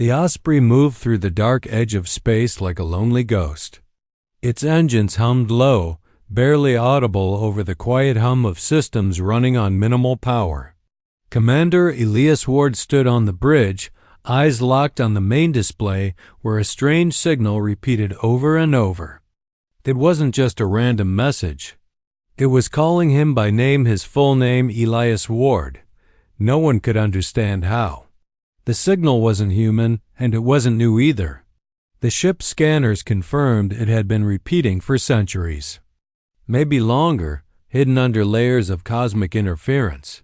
The Osprey moved through the dark edge of space like a lonely ghost. Its engines hummed low, barely audible over the quiet hum of systems running on minimal power. Commander Elias Ward stood on the bridge, eyes locked on the main display where a strange signal repeated over and over. It wasn't just a random message. It was calling him by name, his full name, Elias Ward. No one could understand how. The signal wasn't human, and it wasn't new either. The ship's scanners confirmed it had been repeating for centuries. Maybe longer, hidden under layers of cosmic interference.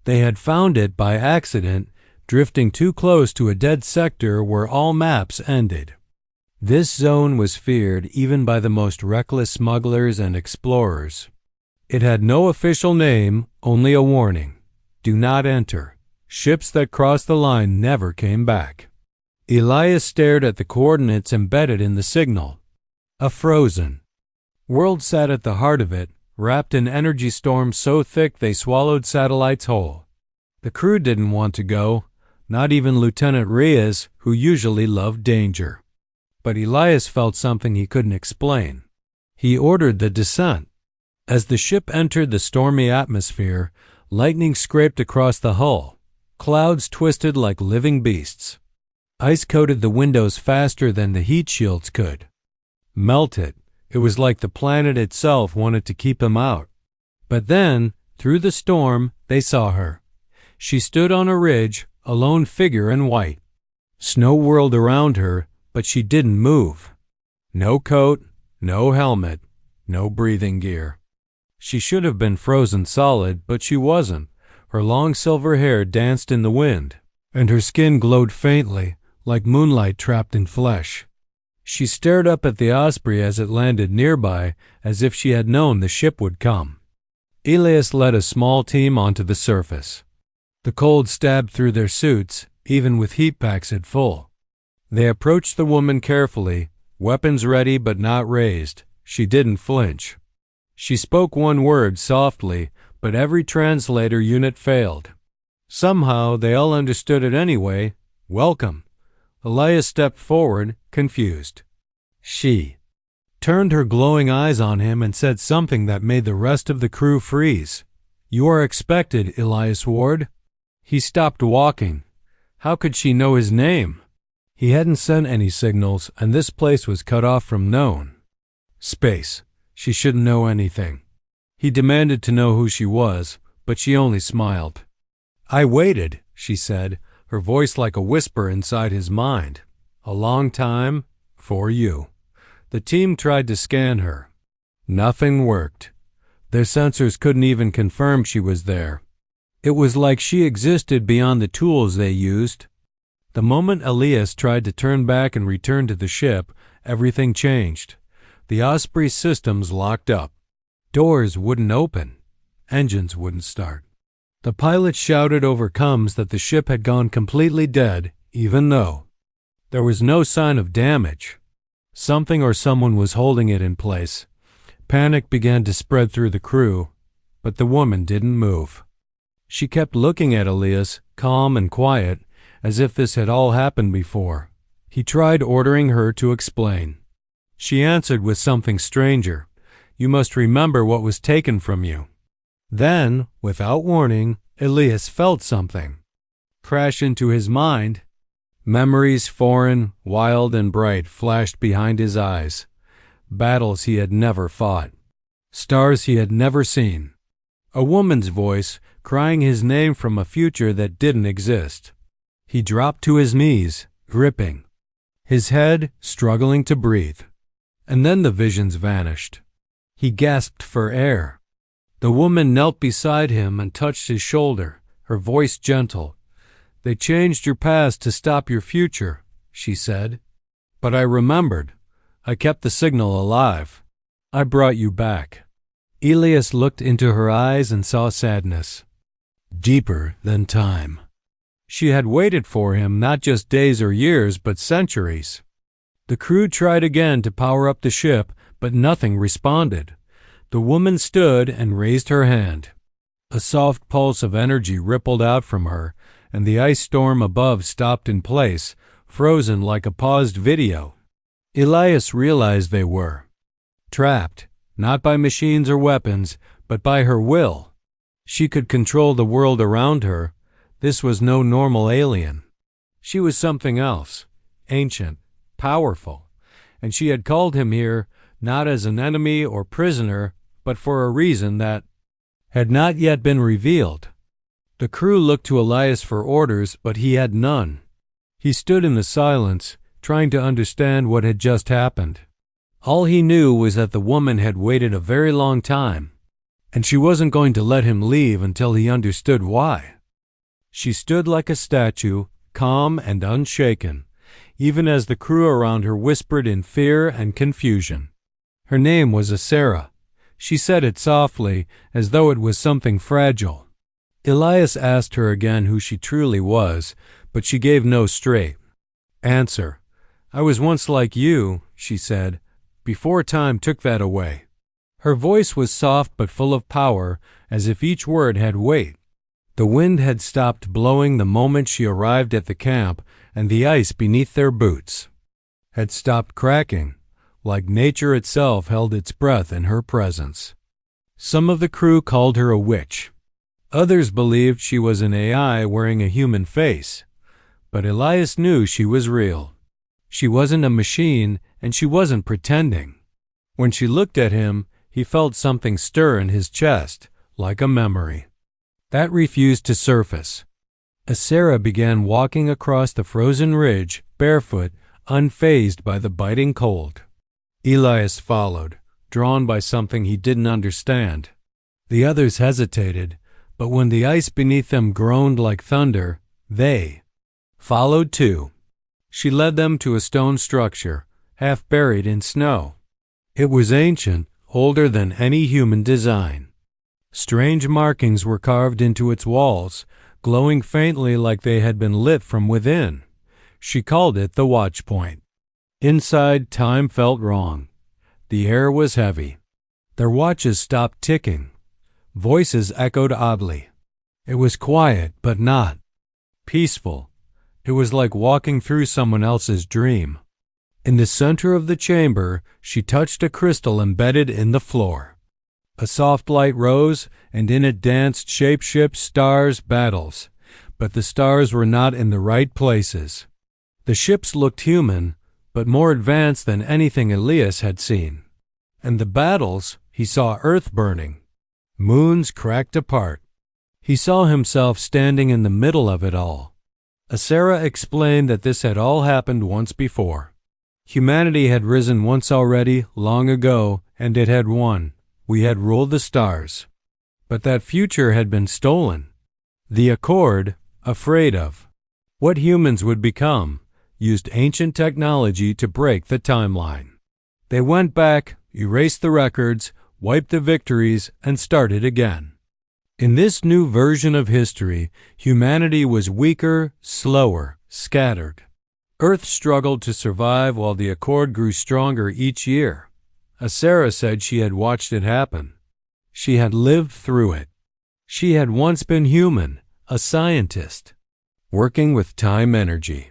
They had found it by accident, drifting too close to a dead sector where all maps ended. This zone was feared even by the most reckless smugglers and explorers. It had no official name, only a warning. Do not enter. Ships that crossed the line never came back. Elias stared at the coordinates embedded in the signal. A frozen world sat at the heart of it, wrapped in energy storms so thick they swallowed satellites whole. The crew didn't want to go, not even Lieutenant Reyes, who usually loved danger. But Elias felt something he couldn't explain. He ordered the descent. As the ship entered the stormy atmosphere, lightning scraped across the hull. Clouds twisted like living beasts. Ice coated the windows faster than the heat shields could. Melted. It was like the planet itself wanted to keep him out. But then, through the storm, they saw her. She stood on a ridge, a lone figure in white. Snow whirled around her, but she didn't move. No coat, no helmet, no breathing gear. She should have been frozen solid, but she wasn't. Her long silver hair danced in the wind, and her skin glowed faintly, like moonlight trapped in flesh. She stared up at the Osprey as it landed nearby, as if she had known the ship would come. Elias led a small team onto the surface. The cold stabbed through their suits, even with heat packs at full. They approached the woman carefully, weapons ready but not raised. She didn't flinch. She spoke one word softly, but every translator unit failed. Somehow they all understood it anyway. Welcome. Elias stepped forward, confused. She turned her glowing eyes on him and said something that made the rest of the crew freeze. You are expected, Elias Ward. He stopped walking. How could she know his name? He hadn't sent any signals, and this place was cut off from known space. She shouldn't know anything. He demanded to know who she was, but she only smiled. I waited, she said, her voice like a whisper inside his mind. A long time for you. The team tried to scan her. Nothing worked. Their sensors couldn't even confirm she was there. It was like she existed beyond the tools they used. The moment Elias tried to turn back and return to the ship, everything changed. The Osprey's systems locked up. Doors wouldn't open. Engines wouldn't start. The pilot shouted over comms that the ship had gone completely dead, even though there was no sign of damage. Something or someone was holding it in place. Panic began to spread through the crew, but the woman didn't move. She kept looking at Elias, calm and quiet, as if this had all happened before. He tried ordering her to explain. She answered with something stranger. You must remember what was taken from you. Then, without warning, Elias felt something crash into his mind. Memories, foreign, wild, and bright, flashed behind his eyes. Battles he had never fought. Stars he had never seen. A woman's voice crying his name from a future that didn't exist. He dropped to his knees, gripping his head, struggling to breathe. And then the visions vanished. He gasped for air. The woman knelt beside him and touched his shoulder, her voice gentle. They changed your past to stop your future, she said. But I remembered. I kept the signal alive. I brought you back. Elias looked into her eyes and saw sadness. Deeper than time. She had waited for him not just days or years, but centuries. The crew tried again to power up the ship, but nothing responded. The woman stood and raised her hand. A soft pulse of energy rippled out from her, and the ice storm above stopped in place, frozen like a paused video. Elias realized they were trapped, not by machines or weapons, but by her will. She could control the world around her. This was no normal alien. She was something else, ancient, powerful, and she had called him here not as an enemy or prisoner, but for a reason that had not yet been revealed. The crew looked to Elias for orders, but he had none. He stood in the silence, trying to understand what had just happened. All he knew was that the woman had waited a very long time, and she wasn't going to let him leave until he understood why. She stood like a statue, calm and unshaken, even as the crew around her whispered in fear and confusion. Her name was Asera. She said it softly, as though it was something fragile. Elias asked her again who she truly was, but she gave no straight answer. "I was once like you," she said, "before time took that away." Her voice was soft but full of power, as if each word had weight. The wind had stopped blowing the moment she arrived at the camp, and the ice beneath their boots had stopped cracking, like nature itself held its breath in her presence. Some of the crew called her a witch. Others believed she was an AI wearing a human face. But Elias knew she was real. She wasn't a machine, and she wasn't pretending. When she looked at him, he felt something stir in his chest, like a memory that refused to surface. Asera began walking across the frozen ridge, barefoot, unfazed by the biting cold. Elias followed, drawn by something he didn't understand. The others hesitated, but when the ice beneath them groaned like thunder, they followed too. She led them to a stone structure, half buried in snow. It was ancient, older than any human design. Strange markings were carved into its walls, glowing faintly like they had been lit from within. She called it the watch point. Inside, time felt wrong. The air was heavy. Their watches stopped ticking. Voices echoed oddly. It was quiet, but not peaceful. It was like walking through someone else's dream. In the center of the chamber, she touched a crystal embedded in the floor. A soft light rose, and in it danced shapeships, stars, battles. But the stars were not in the right places. The ships looked human, but more advanced than anything Elias had seen. And the battles, he saw Earth burning. Moons cracked apart. He saw himself standing in the middle of it all. Asera explained that this had all happened once before. Humanity had risen once already, long ago, and it had won. We had ruled the stars. But that future had been stolen. The Accord, afraid of what humans would become, used ancient technology to break the timeline. They went back, erased the records, wiped the victories, and started again. In this new version of history, humanity was weaker, slower, scattered. Earth struggled to survive while the Accord grew stronger each year. Asera said she had watched it happen. She had lived through it. She had once been human, a scientist, working with time energy.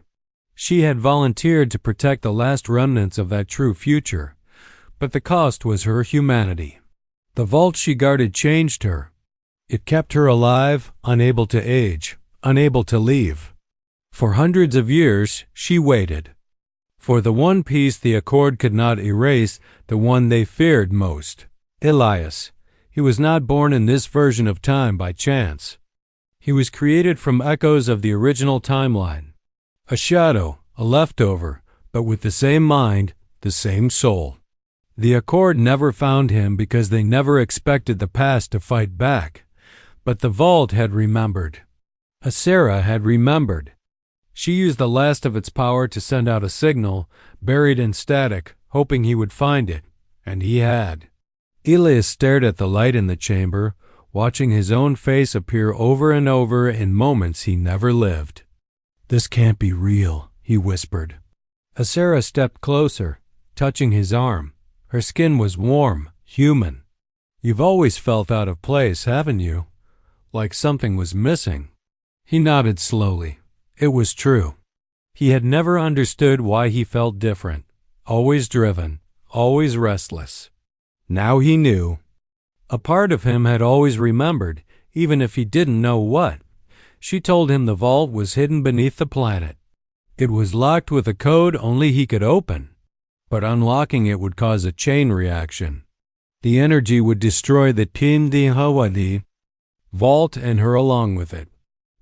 She had volunteered to protect the last remnants of that true future, but the cost was her humanity. The vault she guarded changed her. It kept her alive, unable to age, unable to leave. For hundreds of years, she waited. For the one piece the Accord could not erase, the one they feared most, Elias. He was not born in this version of time by chance. He was created from echoes of the original timeline. A shadow, a leftover, but with the same mind, the same soul. The Accord never found him because they never expected the past to fight back. But the vault had remembered. Asera had remembered. She used the last of its power to send out a signal, buried in static, hoping he would find it, and he had. Elias stared at the light in the chamber, watching his own face appear over and over in moments he never lived. "This can't be real," he whispered. Asera stepped closer, touching his arm. Her skin was warm, human. "You've always felt out of place, haven't you? Like something was missing." He nodded slowly. It was true. He had never understood why he felt different, always driven, always restless. Now he knew. A part of him had always remembered, even if he didn't know what. She told him the vault was hidden beneath the planet. It was locked with a code only he could open, but unlocking it would cause a chain reaction. The energy would destroy the HFY vault and her along with it.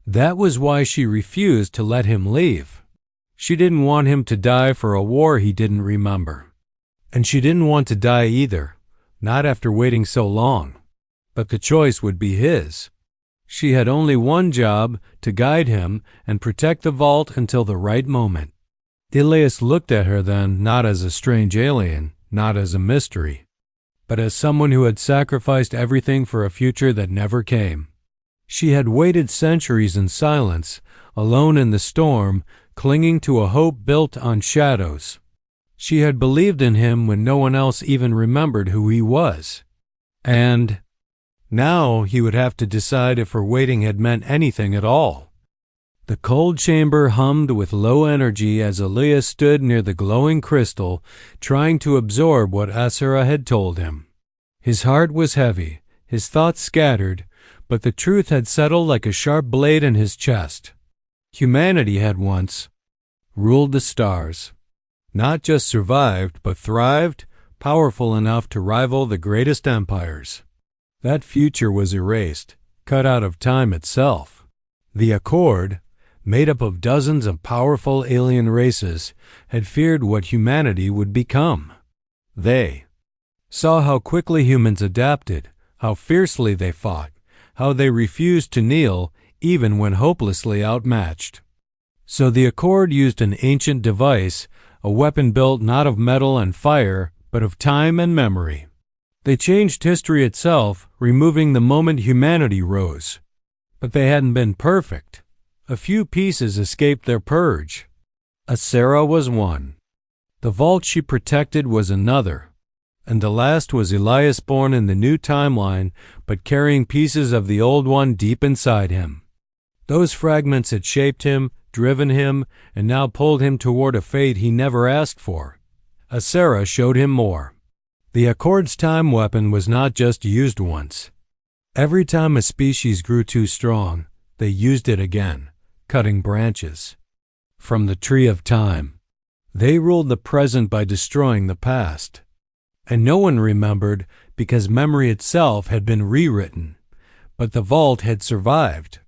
That was why she refused to let him leave. She didn't want him to die for a war he didn't remember. And she didn't want to die either, not after waiting so long. But the choice would be his. She had only one job, to guide him and protect the vault until the right moment. Elias looked at her then not as a strange alien, not as a mystery, but as someone who had sacrificed everything for a future that never came. She had waited centuries in silence, alone in the storm, clinging to a hope built on shadows. She had believed in him when no one else even remembered who he was. And now he would have to decide if her waiting had meant anything at all. The cold chamber hummed with low energy as Elias stood near the glowing crystal, trying to absorb what Asura had told him. His heart was heavy, his thoughts scattered, but the truth had settled like a sharp blade in his chest. Humanity had once ruled the stars. Not just survived, but thrived, powerful enough to rival the greatest empires. That future was erased, cut out of time itself. The Accord, made up of dozens of powerful alien races, had feared what humanity would become. They saw how quickly humans adapted, how fiercely they fought, how they refused to kneel even when hopelessly outmatched. So the Accord used an ancient device, a weapon built not of metal and fire, but of time and memory. They changed history itself, removing the moment humanity rose. But they hadn't been perfect. A few pieces escaped their purge. Asura was one. The vault she protected was another. And the last was Elias, born in the new timeline, but carrying pieces of the old one deep inside him. Those fragments had shaped him, driven him, and now pulled him toward a fate he never asked for. Asura showed him more. The Accord's time weapon was not just used once. Every time a species grew too strong, they used it again, cutting branches from the tree of time. They ruled the present by destroying the past. And no one remembered because memory itself had been rewritten, but the vault had survived.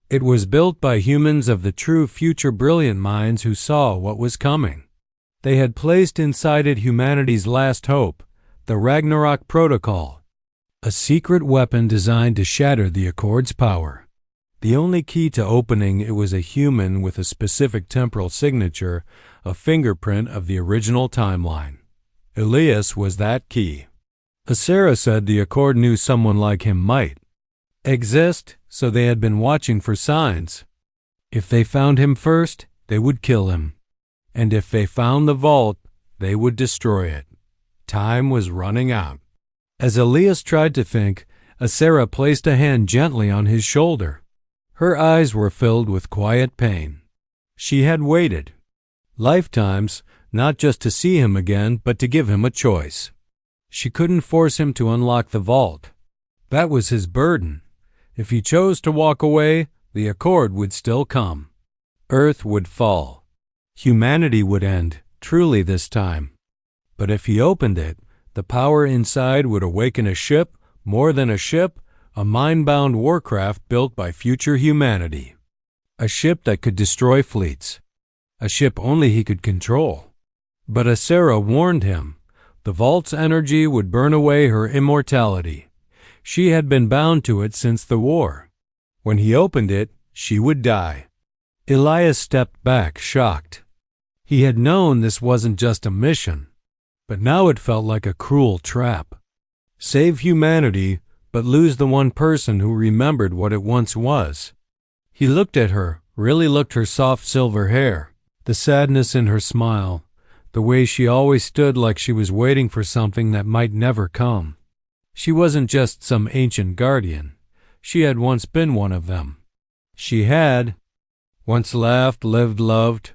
It was built by humans of the true future brilliant minds who saw what was coming. They had placed inside it humanity's last hope, the Ragnarok Protocol, a secret weapon designed to shatter the Accord's power. The only key to opening it was a human with a specific temporal signature, a fingerprint of the original timeline. Elias was that key. Asura said the Accord knew someone like him might exist, so they had been watching for signs. If they found him first, they would kill him. And if they found the vault, they would destroy it. Time was running out. As Elias tried to think, Asura placed a hand gently on his shoulder. Her eyes were filled with quiet pain. She had waited lifetimes, not just to see him again, but to give him a choice. She couldn't force him to unlock the vault. That was his burden. If he chose to walk away, the Accord would still come. Earth would fall. Humanity would end, truly this time. But if he opened it, the power inside would awaken a ship, more than a ship, a mind-bound warcraft built by future humanity. A ship that could destroy fleets. A ship only he could control. But Asura warned him. The vault's energy would burn away her immortality. She had been bound to it since the war. When he opened it, she would die. Elias stepped back, shocked. He had known this wasn't just a mission, but now it felt like a cruel trap. Save humanity, but lose the one person who remembered what it once was. He looked at her, really looked her soft silver hair, the sadness in her smile, the way she always stood like she was waiting for something that might never come. She wasn't just some ancient guardian. She had once been one of them. She had once laughed, lived, loved.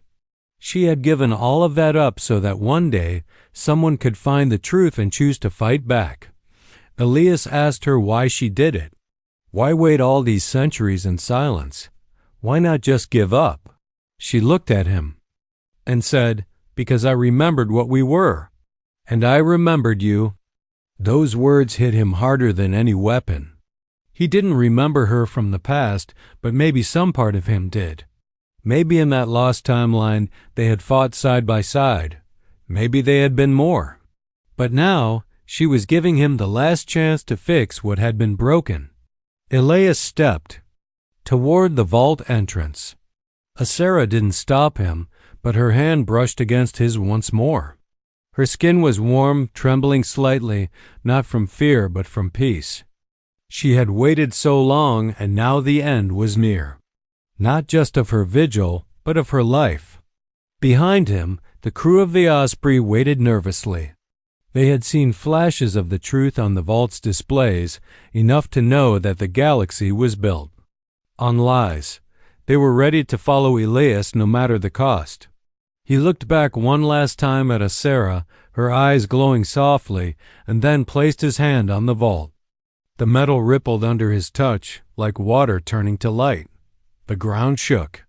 She had given all of that up so that one day someone could find the truth and choose to fight back. Elias asked her why she did it. Why wait all these centuries in silence? Why not just give up? She looked at him and said, "Because I remembered what we were. And I remembered you." Those words hit him harder than any weapon. He didn't remember her from the past, but maybe some part of him did. Maybe in that lost timeline they had fought side by side. Maybe they had been more. But now she was giving him the last chance to fix what had been broken. Elias stepped toward the vault entrance. Asera didn't stop him, but her hand brushed against his once more. Her skin was warm, trembling slightly, not from fear but from peace. She had waited so long, and now the end was near. Not just of her vigil, but of her life. Behind him, the crew of the Osprey waited nervously. They had seen flashes of the truth on the vault's displays, enough to know that the galaxy was built on lies. They were ready to follow Elias no matter the cost. He looked back one last time at Asera, her eyes glowing softly, and then placed his hand on the vault. The metal rippled under his touch, like water turning to light. The ground shook.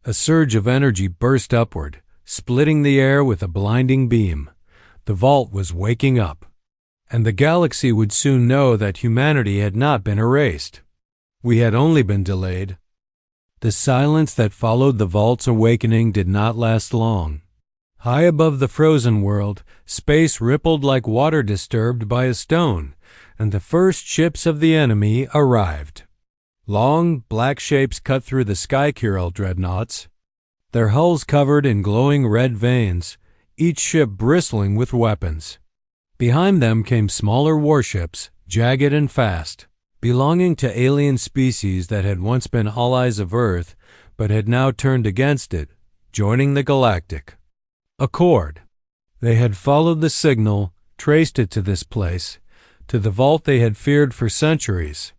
A surge of energy burst upward, splitting the air with a blinding beam. The vault was waking up, and the galaxy would soon know that humanity had not been erased. We had only been delayed. The silence that followed the vault's awakening did not last long. High above the frozen world, space rippled like water disturbed by a stone, and the first ships of the enemy arrived. Long, black shapes cut through the Sky-Kyril dreadnoughts, their hulls covered in glowing red veins, each ship bristling with weapons. Behind them came smaller warships, jagged and fast, belonging to alien species that had once been allies of Earth, but had now turned against it, joining the Galactic Accord. They had followed the signal, traced it to this place, to the vault they had feared for centuries.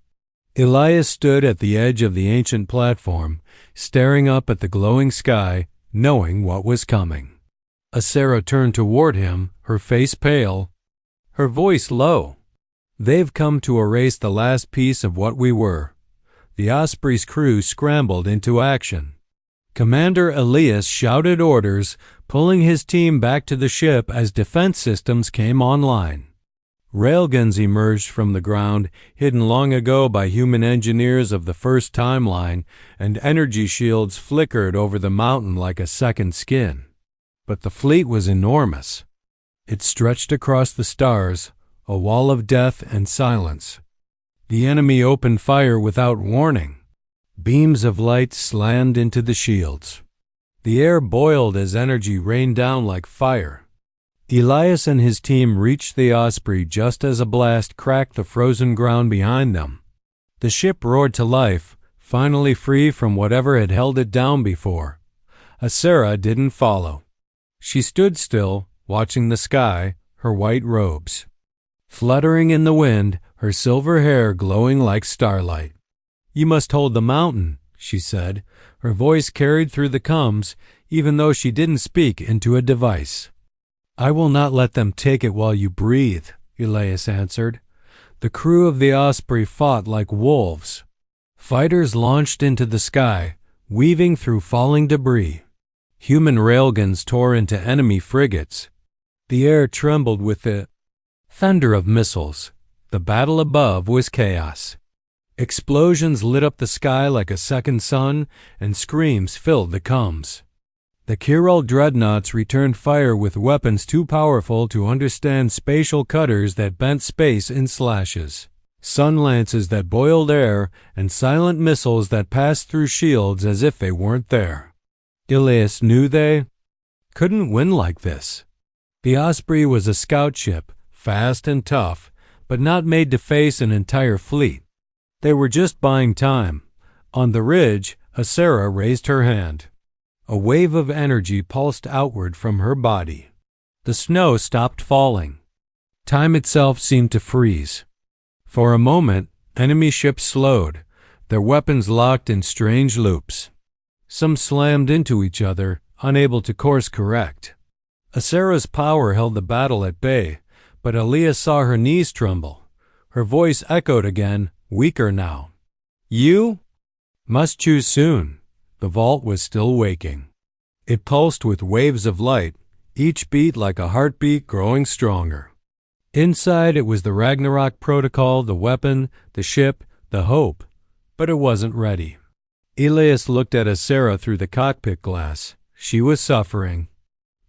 Elias stood at the edge of the ancient platform, staring up at the glowing sky, knowing what was coming. Asera turned toward him, her face pale, her voice low. "They've come to erase the last piece of what we were." The Osprey's crew scrambled into action. Commander Elias shouted orders, pulling his team back to the ship as defense systems came online. Railguns emerged from the ground, hidden long ago by human engineers of the first timeline, and energy shields flickered over the mountain like a second skin. But the fleet was enormous. It stretched across the stars, a wall of death and silence. The enemy opened fire without warning. Beams of light slammed into the shields. The air boiled as energy rained down like fire. Elias and his team reached the Osprey just as a blast cracked the frozen ground behind them. The ship roared to life, finally free from whatever had held it down before. Asera didn't follow. She stood still, watching the sky, her white robes fluttering in the wind, her silver hair glowing like starlight. "You must hold the mountain," she said. Her voice carried through the coms, even though she didn't speak into a device. "I will not let them take it while you breathe," Elias answered. The crew of the Osprey fought like wolves. Fighters launched into the sky, weaving through falling debris. Human railguns tore into enemy frigates. The air trembled with the thunder of missiles. The battle above was chaos. Explosions lit up the sky like a second sun, and screams filled the coms. The Kyril dreadnoughts returned fire with weapons too powerful to understand spatial cutters that bent space in slashes, sun lances that boiled air, and silent missiles that passed through shields as if they weren't there. Elias knew they couldn't win like this. The Osprey was a scout ship, fast and tough, but not made to face an entire fleet. They were just buying time. On the ridge, Asera raised her hand. A wave of energy pulsed outward from her body. The snow stopped falling. Time itself seemed to freeze. For a moment, enemy ships slowed, their weapons locked in strange loops. Some slammed into each other, unable to course correct. Asera's power held the battle at bay, but Elias saw her knees tremble. Her voice echoed again, weaker now. You must choose soon. The vault was still waking. It pulsed with waves of light, each beat like a heartbeat growing stronger. Inside it was the Ragnarok protocol, the weapon, the ship, the hope, but it wasn't ready. Elias looked at Asera through the cockpit glass. She was suffering.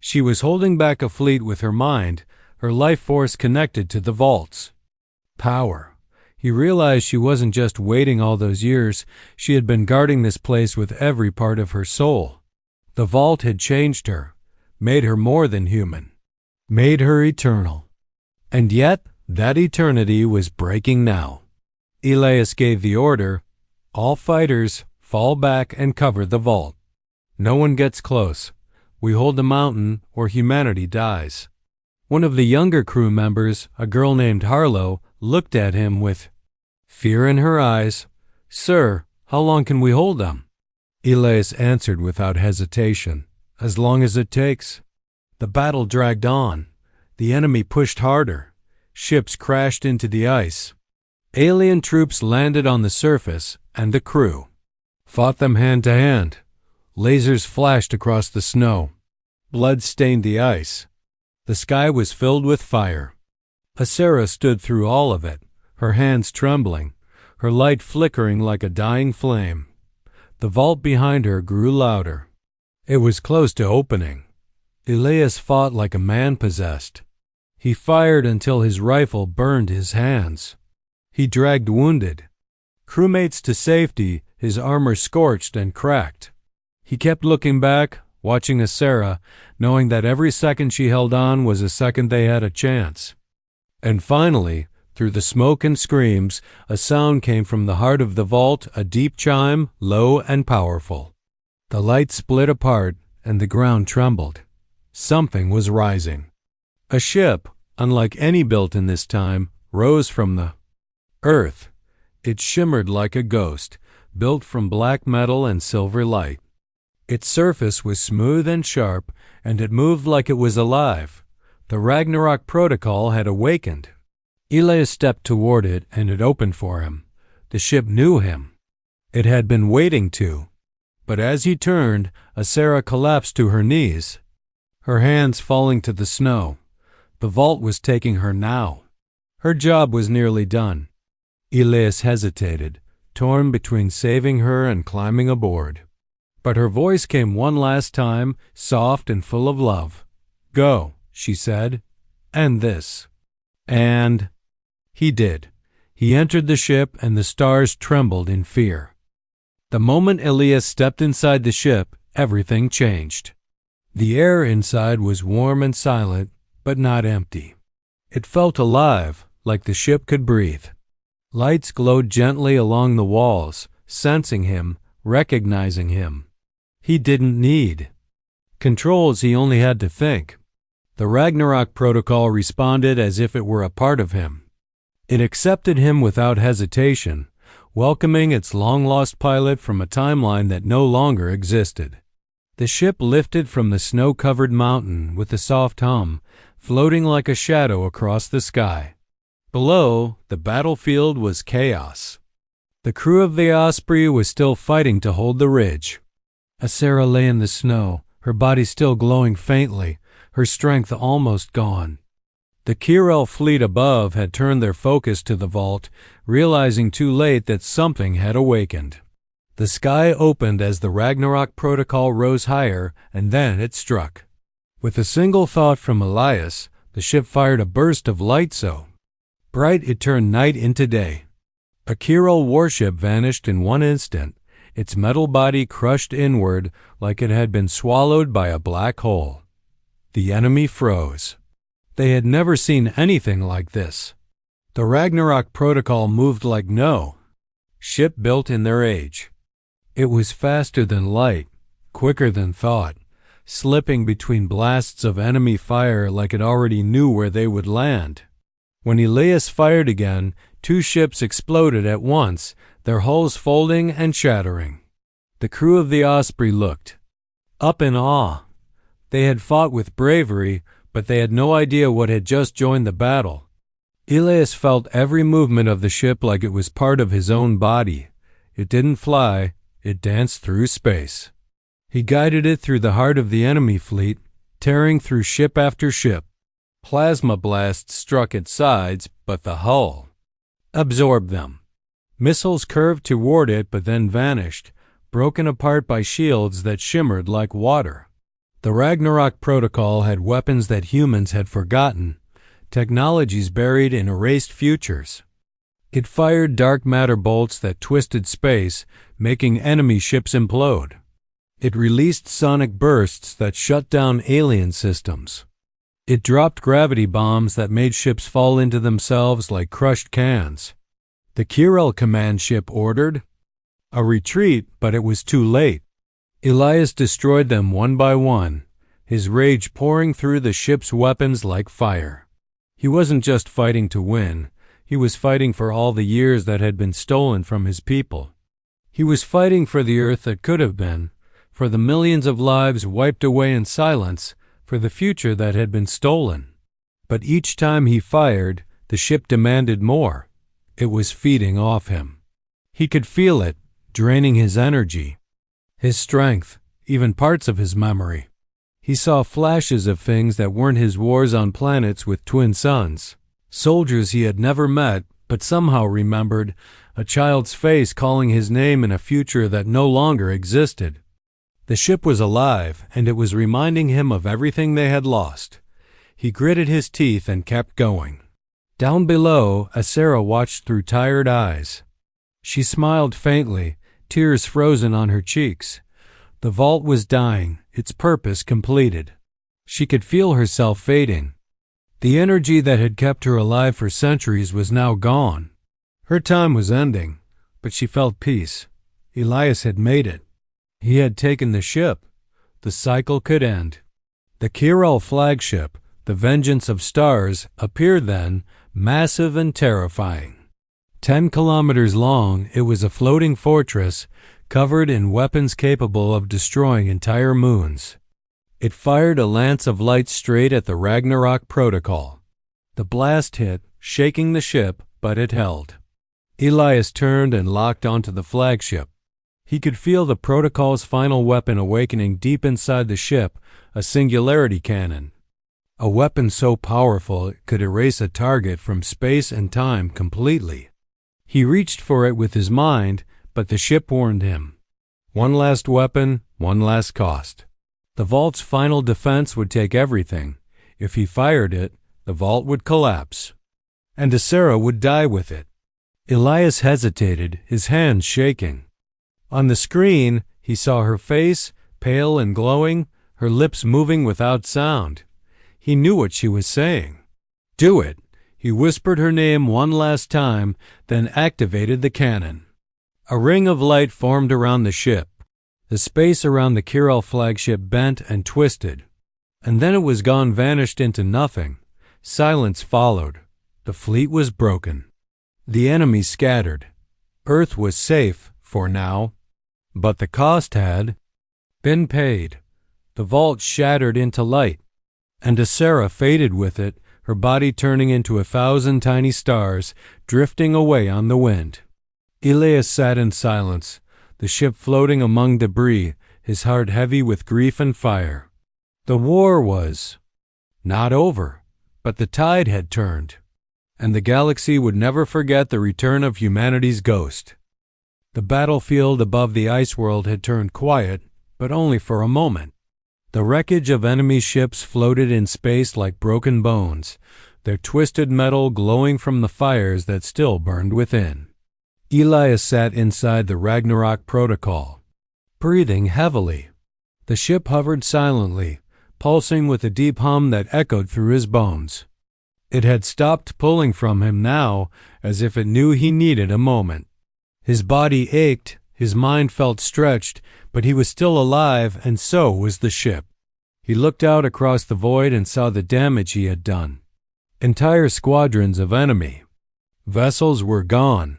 She was holding back a fleet with her mind, her life force connected to the vaults. Power. He realized she wasn't just waiting all those years, she had been guarding this place with every part of her soul. The vault had changed her, made her more than human, made her eternal. And yet, that eternity was breaking now. Elias gave the order, all fighters, fall back and cover the vault. No one gets close. We hold the mountain or humanity dies. One of the younger crew members, a girl named Harlow, looked at him with fear in her eyes. Sir, how long can we hold them? Elias answered without hesitation, as long as it takes. The battle dragged on. The enemy pushed harder. Ships crashed into the ice. Alien troops landed on the surface, and the crew fought them hand to hand. Lasers flashed across the snow. Blood stained the ice. The sky was filled with fire. Asera stood through all of it, her hands trembling, her light flickering like a dying flame. The vault behind her grew louder. It was close to opening. Elias fought like a man possessed. He fired until his rifle burned his hands. He dragged wounded crewmates to safety, his armor scorched and cracked. He kept looking back, watching Asera, knowing that every second she held on was a second they had a chance. And finally, through the smoke and screams, a sound came from the heart of the vault, a deep chime, low and powerful. The light split apart, and the ground trembled. Something was rising. A ship, unlike any built in this time, rose from the earth. It shimmered like a ghost, built from black metal and silver light. Its surface was smooth and sharp, and it moved like it was alive. The Ragnarok protocol had awakened. Elias stepped toward it, and it opened for him. The ship knew him. It had been waiting to. But as he turned, Asera collapsed to her knees, her hands falling to the snow. The vault was taking her now. Her job was nearly done. Elias hesitated, torn between saving her and climbing aboard. But her voice came one last time, soft and full of love. Go, she said, end this. And he did. He entered the ship, and the stars trembled in fear. The moment Elias stepped inside the ship, everything changed. The air inside was warm and silent, but not empty. It felt alive, like the ship could breathe. Lights glowed gently along the walls, sensing him, recognizing him. He didn't need controls, he only had to think. The Ragnarok protocol responded as if it were a part of him. It accepted him without hesitation, welcoming its long-lost pilot from a timeline that no longer existed. The ship lifted from the snow-covered mountain with a soft hum, floating like a shadow across the sky. Below, the battlefield was chaos. The crew of the Osprey was still fighting to hold the ridge. Asera lay in the snow, her body still glowing faintly, her strength almost gone. The Kirel fleet above had turned their focus to the vault, realizing too late that something had awakened. The sky opened as the Ragnarok protocol rose higher, and then it struck. With a single thought from Elias, the ship fired a burst of light so bright it turned night into day. A Kirel warship vanished in one instant, its metal body crushed inward like it had been swallowed by a black hole. The enemy froze. They had never seen anything like this. The Ragnarok protocol moved like no ship built in their age. It was faster than light, quicker than thought, slipping between blasts of enemy fire like it already knew where they would land. When Elias fired again, two ships exploded at once, their hulls folding and shattering. The crew of the Osprey looked. Up in awe. They had fought with bravery, but they had no idea what had just joined the battle. Elias felt every movement of the ship like it was part of his own body. It didn't fly, it danced through space. He guided it through the heart of the enemy fleet, tearing through ship after ship. Plasma blasts struck its sides, but the hull absorbed them. Missiles curved toward it but then vanished, broken apart by shields that shimmered like water. The Ragnarok Protocol had weapons that humans had forgotten, technologies buried in erased futures. It fired dark matter bolts that twisted space, making enemy ships implode. It released sonic bursts that shut down alien systems. It dropped gravity bombs that made ships fall into themselves like crushed cans. The Kyrell command ship ordered a retreat, but it was too late. Elias destroyed them one by one, his rage pouring through the ship's weapons like fire. He wasn't just fighting to win, he was fighting for all the years that had been stolen from his people. He was fighting for the Earth that could have been, for the millions of lives wiped away in silence, for the future that had been stolen. But each time he fired, the ship demanded more. It was feeding off him. He could feel it, draining his energy, his strength, even parts of his memory. He saw flashes of things that weren't his wars on planets with twin suns, soldiers he had never met but somehow remembered, a child's face calling his name in a future that no longer existed. The ship was alive, and it was reminding him of everything they had lost. He gritted his teeth and kept going. Down below, Asera watched through tired eyes. She smiled faintly, tears frozen on her cheeks. The vault was dying, its purpose completed. She could feel herself fading. The energy that had kept her alive for centuries was now gone. Her time was ending, but she felt peace. Elias had made it. He had taken the ship. The cycle could end. The Kyrell flagship, the Vengeance of Stars, appeared then, massive and terrifying. 10 kilometers long, it was a floating fortress, covered in weapons capable of destroying entire moons. It fired a lance of light straight at the Ragnarok Protocol. The blast hit, shaking the ship, but it held. Elias turned and locked onto the flagship. He could feel the Protocol's final weapon awakening deep inside the ship, a singularity cannon. A weapon so powerful it could erase a target from space and time completely. He reached for it with his mind, but the ship warned him. One last weapon, one last cost. The vault's final defense would take everything. If he fired it, the vault would collapse. And Asera would die with it. Elias hesitated, his hands shaking. On the screen, he saw her face, pale and glowing, her lips moving without sound. He knew what she was saying. Do it. He whispered her name one last time, then activated the cannon. A ring of light formed around the ship. The space around the Kyrell flagship bent and twisted. And then it was gone, vanished into nothing. Silence followed. The fleet was broken. The enemy scattered. Earth was safe, for now. But the cost had been paid. The vault shattered into light, and Asera faded with it, her body turning into 1,000 tiny stars, drifting away on the wind. Elias sat in silence, the ship floating among debris, his heart heavy with grief and fire. The war was not over, but the tide had turned, and the galaxy would never forget the return of humanity's ghost. The battlefield above the ice world had turned quiet, but only for a moment. The wreckage of enemy ships floated in space like broken bones, their twisted metal glowing from the fires that still burned within. Elias sat inside the Ragnarok Protocol, breathing heavily. The ship hovered silently, pulsing with a deep hum that echoed through his bones. It had stopped pulling from him now, as if it knew he needed a moment. His body ached, his mind felt stretched, but he was still alive, and so was the ship. He looked out across the void and saw the damage he had done. Entire squadrons of enemy vessels were gone.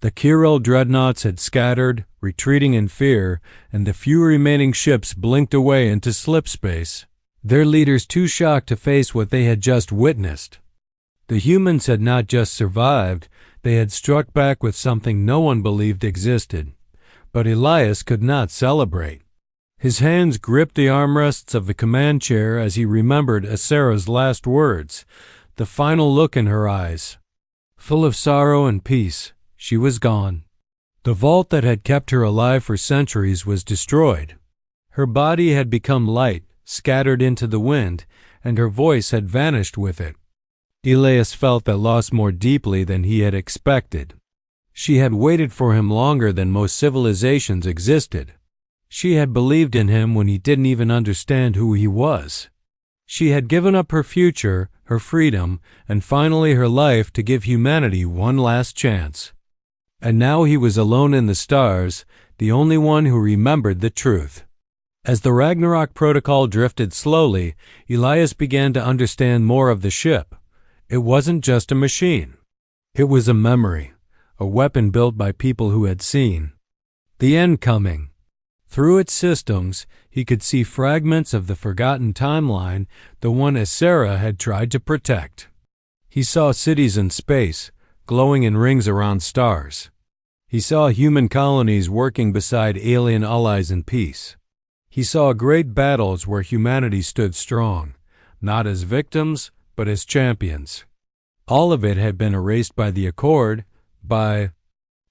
The Kirill dreadnoughts had scattered, retreating in fear, and the few remaining ships blinked away into slipspace, their leaders too shocked to face what they had just witnessed. The humans had not just survived, they had struck back with something no one believed existed. But Elias could not celebrate. His hands gripped the armrests of the command chair as he remembered Asera's last words, the final look in her eyes. Full of sorrow and peace, she was gone. The vault that had kept her alive for centuries was destroyed. Her body had become light, scattered into the wind, and her voice had vanished with it. Elias felt that loss more deeply than he had expected. She had waited for him longer than most civilizations existed. She had believed in him when he didn't even understand who he was. She had given up her future, her freedom, and finally her life to give humanity one last chance. And now he was alone in the stars, the only one who remembered the truth. As the Ragnarok protocol drifted slowly, Elias began to understand more of the ship. It wasn't just a machine. It was a memory, a weapon built by people who had seen the end coming. Through its systems, he could see fragments of the forgotten timeline, the one Asera had tried to protect. He saw cities in space, glowing in rings around stars. He saw human colonies working beside alien allies in peace. He saw great battles where humanity stood strong, not as victims, but as champions. All of it had been erased by the Accord, by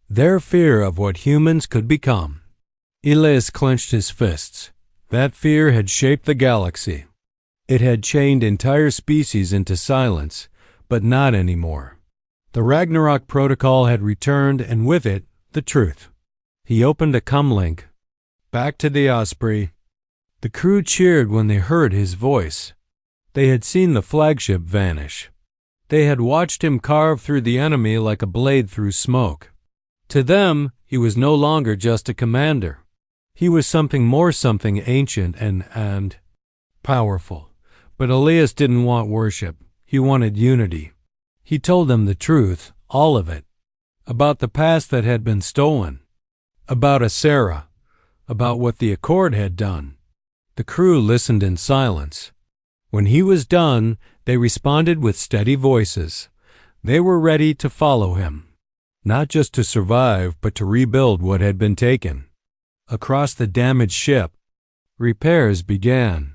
their fear of what humans could become. Elias clenched his fists. That fear had shaped the galaxy. It had chained entire species into silence, but not anymore. The Ragnarok protocol had returned, and with it, the truth. He opened a comlink. Back to the Osprey. The crew cheered when they heard his voice. They had seen the flagship vanish. They had watched him carve through the enemy like a blade through smoke. To them, he was no longer just a commander. He was something more, something ancient and powerful. But Elias didn't want worship. He wanted unity. He told them the truth, all of it. About the past that had been stolen. About Asera. About what the Accord had done. The crew listened in silence. When he was done, they responded with steady voices. They were ready to follow him. Not just to survive, but to rebuild what had been taken. Across the damaged ship, repairs began.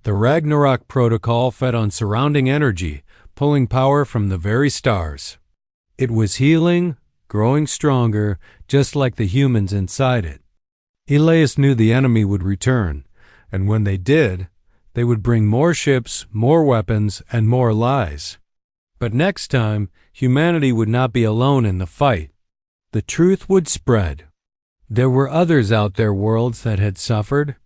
The Ragnarok protocol fed on surrounding energy, pulling power from the very stars. It was healing, growing stronger, just like the humans inside it. Elias knew the enemy would return, and when they did, they would bring more ships, more weapons, and more lies. But next time, humanity would not be alone in the fight. The truth would spread. There were others out there, worlds that had suffered.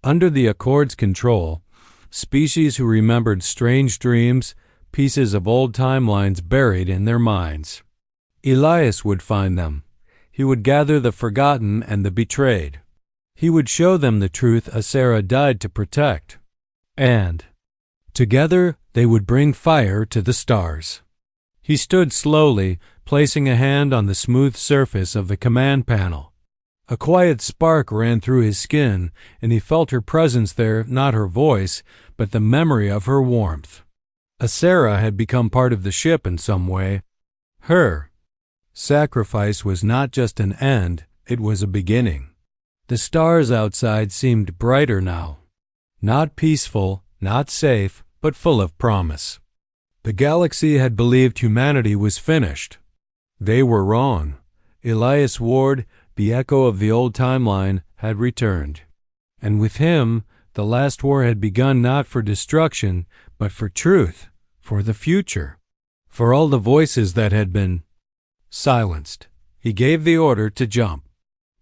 Under the Accord's control, species who remembered strange dreams, pieces of old timelines buried in their minds. Elias would find them. He would gather the forgotten and the betrayed. He would show them the truth Asera died to protect. And together they would bring fire to the stars. He stood slowly, placing a hand on the smooth surface of the command panel. A quiet spark ran through his skin, and he felt her presence there, not her voice, but the memory of her warmth. Asera had become part of the ship in some way. Her sacrifice was not just an end, it was a beginning. The stars outside seemed brighter now. Not peaceful, not safe, but full of promise. The galaxy had believed humanity was finished. They were wrong. Elias Ward, the echo of the old timeline, had returned. And with him, the last war had begun, not for destruction, but for truth, for the future, for all the voices that had been silenced. He gave the order to jump.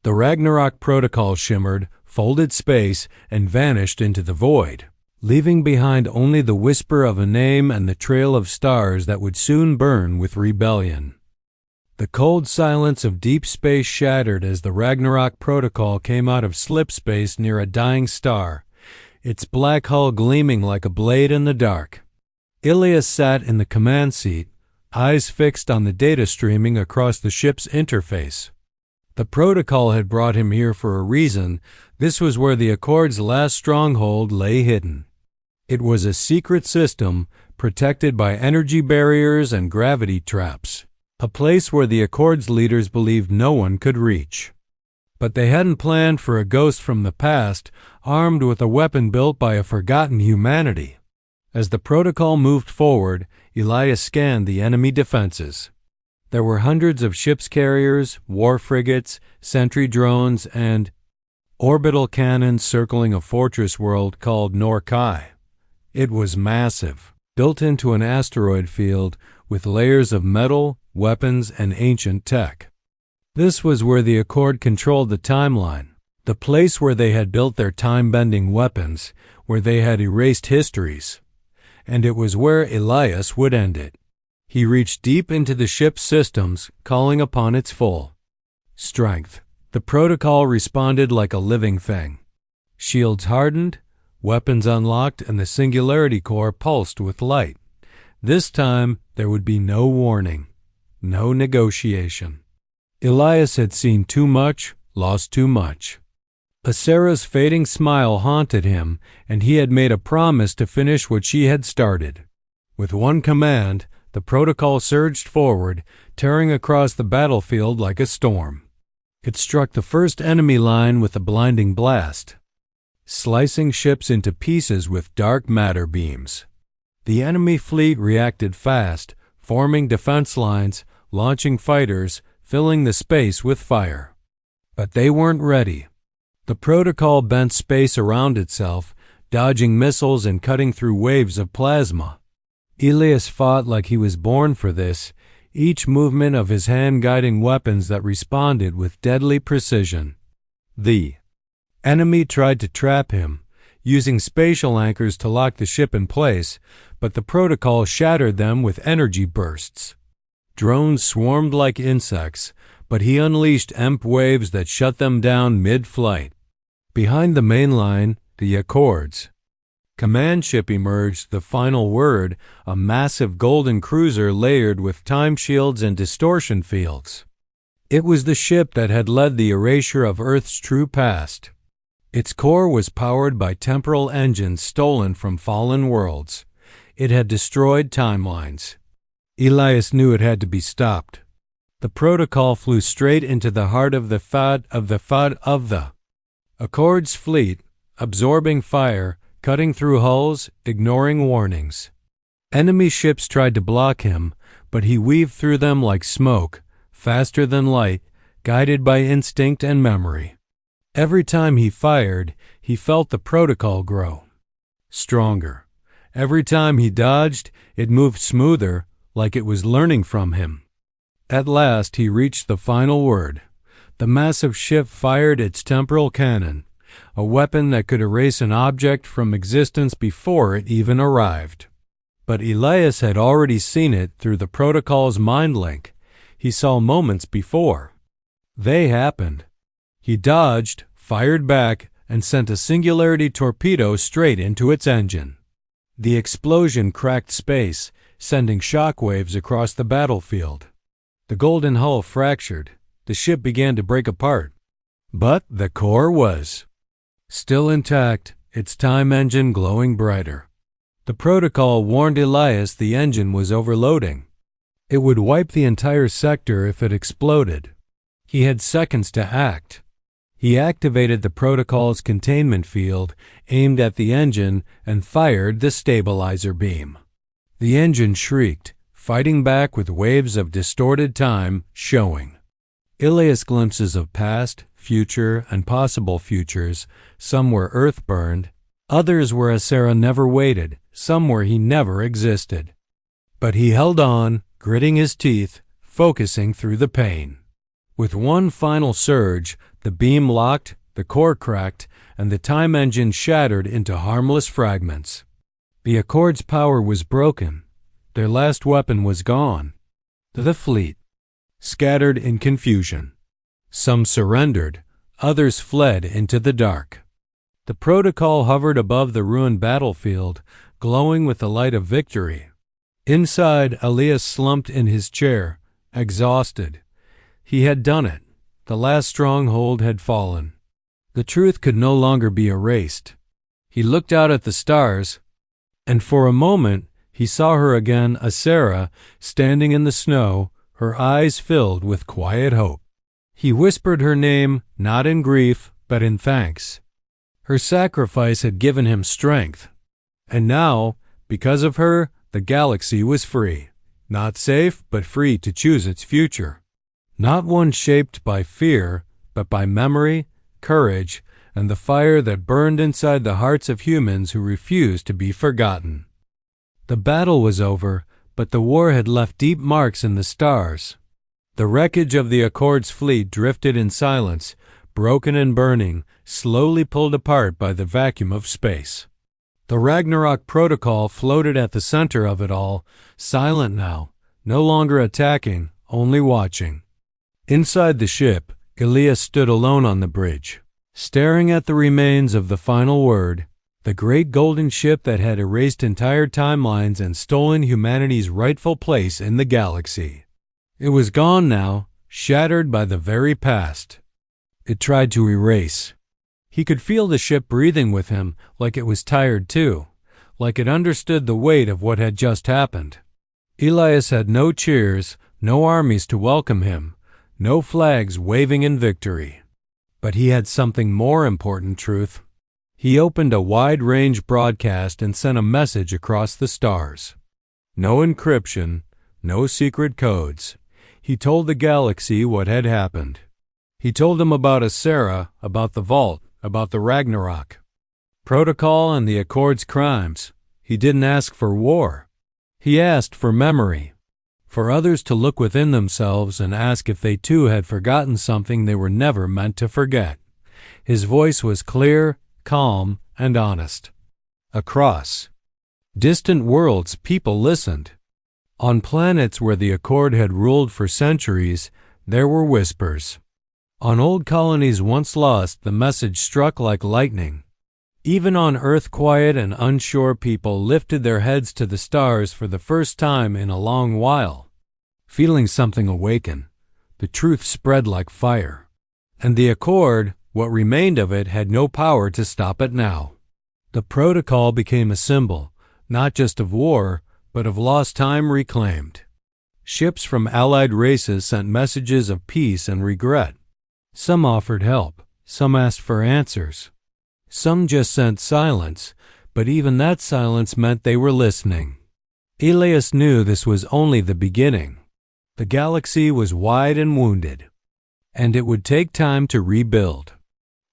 The Ragnarok protocol shimmered, folded space, and vanished into the void, leaving behind only the whisper of a name and the trail of stars that would soon burn with rebellion. The cold silence of deep space shattered as the Ragnarok protocol came out of slipspace near a dying star, its black hull gleaming like a blade in the dark. Elias sat in the command seat, eyes fixed on the data streaming across the ship's interface. The protocol had brought him here for a reason. This was where the Accord's last stronghold lay hidden. It was a secret system protected by energy barriers and gravity traps, a place where the Accord's leaders believed no one could reach. But they hadn't planned for a ghost from the past, armed with a weapon built by a forgotten humanity. As the protocol moved forward, Elias scanned the enemy defenses. There were hundreds of ships carriers, war frigates, sentry drones, and orbital cannons circling a fortress world called Norkai. It was massive, built into an asteroid field with layers of metal, weapons, and ancient tech. This was where the Accord controlled the timeline, the place where they had built their time-bending weapons, where they had erased histories. And it was where Elias would end it. He reached deep into the ship's systems, calling upon its full strength. The protocol responded like a living thing. Shields hardened, weapons unlocked, and the Singularity Core pulsed with light. This time, there would be no warning, no negotiation. Elias had seen too much, lost too much. Asera's fading smile haunted him, and he had made a promise to finish what she had started. With one command, the protocol surged forward, tearing across the battlefield like a storm. It struck the first enemy line with a blinding blast, slicing ships into pieces with dark matter beams. The enemy fleet reacted fast, forming defense lines, launching fighters, filling the space with fire. But they weren't ready. The protocol bent space around itself, dodging missiles and cutting through waves of plasma. Elias fought like he was born for this, each movement of his hand guiding weapons that responded with deadly precision. The enemy tried to trap him, using spatial anchors to lock the ship in place, but the protocol shattered them with energy bursts. Drones swarmed like insects, but he unleashed EMP waves that shut them down mid-flight. Behind the main line, the Accords command ship emerged, the final word, a massive golden cruiser layered with time shields and distortion fields. It was the ship that had led the erasure of Earth's true past. Its core was powered by temporal engines stolen from fallen worlds. It had destroyed timelines. Elias knew it had to be stopped. The protocol flew straight into the heart of the Accord's fleet, absorbing fire, cutting through hulls, ignoring warnings. Enemy ships tried to block him, but he weaved through them like smoke, faster than light, guided by instinct and memory. Every time he fired, he felt the protocol grow stronger. Every time he dodged, it moved smoother, like it was learning from him. At last he reached the final word. The massive ship fired its temporal cannon, a weapon that could erase an object from existence before it even arrived. But Elias had already seen it through the protocol's mind link. He saw moments before. They happened. He dodged, fired back, and sent a singularity torpedo straight into its engine. The explosion cracked space, sending shockwaves across the battlefield. The golden hull fractured. The ship began to break apart. But the core was still intact, its time engine glowing brighter. The protocol warned Elias the engine was overloading. It would wipe the entire sector if it exploded. He had seconds to act. He activated the protocol's containment field, aimed at the engine, and fired the stabilizer beam. The engine shrieked, fighting back with waves of distorted time showing. Elias' glimpses of past, future, and possible futures, some where Earth burned, others where Asera never waited, some where he never existed. But he held on, gritting his teeth, focusing through the pain. With one final surge, the beam locked, the core cracked, and the time engine shattered into harmless fragments. The Accord's power was broken. Their last weapon was gone. The fleet scattered in confusion. Some surrendered, others fled into the dark. The protocol hovered above the ruined battlefield, glowing with the light of victory. Inside, Elias slumped in his chair, exhausted. He had done it. The last stronghold had fallen. The truth could no longer be erased. He looked out at the stars, and for a moment he saw her again, Asera, standing in the snow, her eyes filled with quiet hope. He whispered her name, not in grief, but in thanks. Her sacrifice had given him strength. And now, because of her, the galaxy was free. Not safe, but free to choose its future. Not one shaped by fear, but by memory, courage, and the fire that burned inside the hearts of humans who refused to be forgotten. The battle was over, but the war had left deep marks in the stars. The wreckage of the Accord's fleet drifted in silence, broken and burning, slowly pulled apart by the vacuum of space. The Ragnarok Protocol floated at the center of it all, silent now, no longer attacking, only watching. Inside the ship, Elias stood alone on the bridge, staring at the remains of the final word, the great golden ship that had erased entire timelines and stolen humanity's rightful place in the galaxy. It was gone now, shattered by the very past. It tried to erase. He could feel the ship breathing with him, like it was tired too, like it understood the weight of what had just happened. Elias had no cheers, no armies to welcome him, no flags waving in victory. But he had something more important, Truth. He opened a wide-range broadcast and sent a message across the stars. No encryption, no secret codes. He told the galaxy what had happened. He told them about Asera, about the Vault, about the Ragnarok. Protocol and the Accord's crimes. He didn't ask for war. He asked for memory. For others to look within themselves and ask if they too had forgotten something they were never meant to forget. His voice was clear, calm, and honest. Across distant worlds, people listened. On planets where the Accord had ruled for centuries, there were whispers. On old colonies once lost, the message struck like lightning. Even on Earth, quiet and unsure people lifted their heads to the stars for the first time in a long while. Feeling something awaken, the truth spread like fire. And the Accord, what remained of it, had no power to stop it now. The protocol became a symbol, not just of war, but of lost time reclaimed. Ships from allied races sent messages of peace and regret. Some offered help, some asked for answers. Some just sent silence, but even that silence meant they were listening. Elias knew this was only the beginning. The galaxy was wide and wounded, and it would take time to rebuild.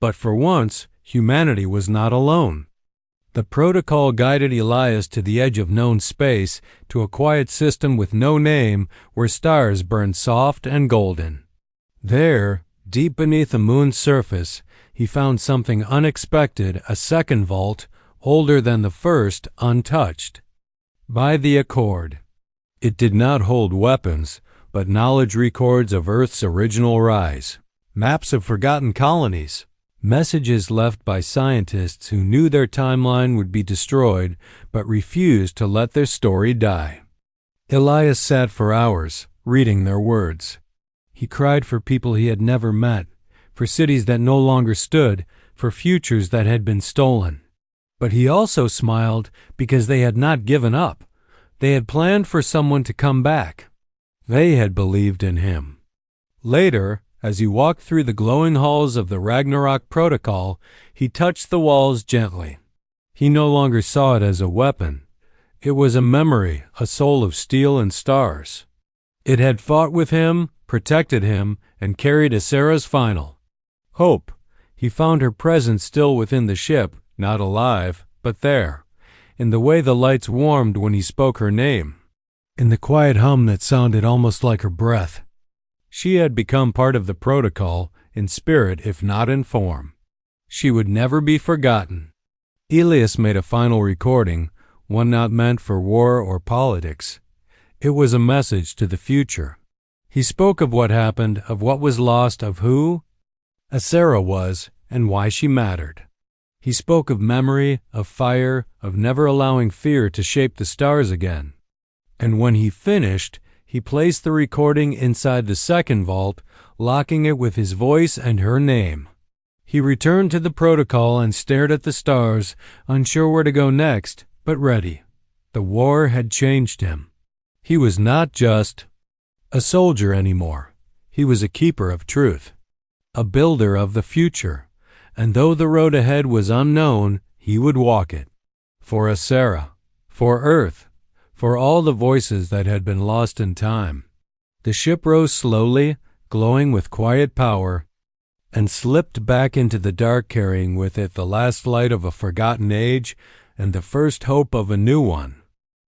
But for once, humanity was not alone. The protocol guided Elias to the edge of known space, to a quiet system with no name, where stars burned soft and golden. There, deep beneath the moon's surface, he found something unexpected, a second vault, older than the first, untouched by the Accord. It did not hold weapons, but knowledge records of Earth's original rise, maps of forgotten colonies, messages left by scientists who knew their timeline would be destroyed but refused to let their story die. Elias sat for hours, reading their words. He cried for people he had never met, for cities that no longer stood, for futures that had been stolen. But he also smiled because they had not given up. They had planned for someone to come back. They had believed in him. Later, as he walked through the glowing halls of the Ragnarok Protocol, he touched the walls gently. He no longer saw it as a weapon. It was a memory, a soul of steel and stars. It had fought with him, protected him, and carried Asera's final hope. He found her presence still within the ship, not alive, but there, in the way the lights warmed when he spoke her name, in the quiet hum that sounded almost like her breath. She had become part of the protocol, in spirit if not in form. She would never be forgotten. Elias made a final recording, one not meant for war or politics. It was a message to the future. He spoke of what happened, of what was lost, of who Asera was, and why she mattered. He spoke of memory, of fire, of never allowing fear to shape the stars again. And when he finished, he placed the recording inside the second vault, locking it with his voice and her name. He returned to the protocol and stared at the stars, unsure where to go next, but ready. The war had changed him. He was not just a soldier anymore. He was a keeper of truth, a builder of the future, and though the road ahead was unknown, he would walk it. For Asera, for Earth, for all the voices that had been lost in time. The ship rose slowly, glowing with quiet power, and slipped back into the dark, carrying with it the last light of a forgotten age and the first hope of a new one.